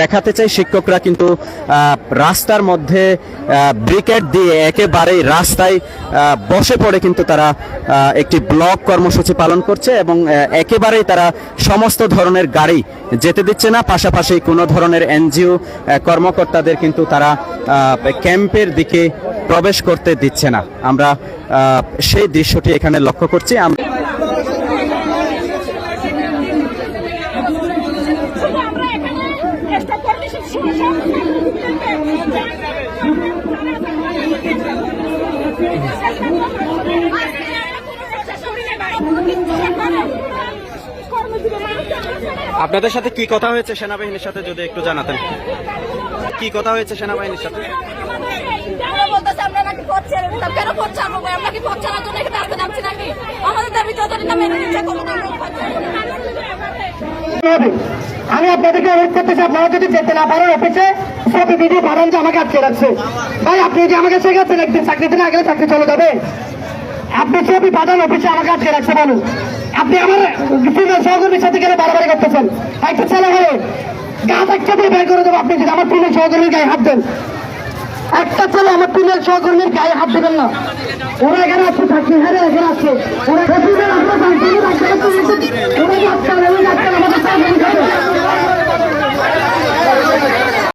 দেখাতে চাই, শিক্ষকরা কিন্তু রাস্তার মধ্যে ব্রিকেড দিয়ে একেবারেই রাস্তায় বসে পড়ে কিন্তু তারা একটি ব্লক কর্মসূচি পালন করছে এবং একেবারেই তারা সমস্ত ধরনের গাড়ি যেতে দিচ্ছে না। পাশাপাশি কোনো ধরনের এনজিও কর্মকর্তাদের কিন্তু তারা ক্যাম্পের দিকে প্রবেশ করতে দিচ্ছে না। আমরা সেই দৃশ্যটি এখানে লক্ষ্য করছি। আপনাদের সাথে কি কথা হয়েছে সেনাবাহিনীর সাথে যদি একটু জানাতেন, কি কথা হয়েছে সেনাবাহিনীর সাথে? আমি আপনাদেরকে অনুরোধ করতেছি, আপনারা যদি যেতে না পারেন অফিসে সব ভিডিও পাঠান যে আমাকে আটকে রাখছে। ভাই আপনি যদি আমাকে শেখাচ্ছেন একদিন চাকরিতে না গেলে চাকরি চলে যাবে। আপনি ছবি পাঠান অফিসে আমাকে আটকে রাখছে বলুন। আপনি আমার ফিমেল সহকর্মীর সাথে গেলে বাড়াবাড়ি করতেছেন। একটা ছেলে হয়ে গাছ একটা দিয়ে বের করে দেবো। আপনি যদি আমার ফিমেল সহকর্মীর গায়ে হাত দেন, একটা ছেলে আমার ফিমেল সহকর্মীর গায়ে হাত দেবেন না। ওরা এখানে আছে, চাকরি হারে এখানে আছে, ওরা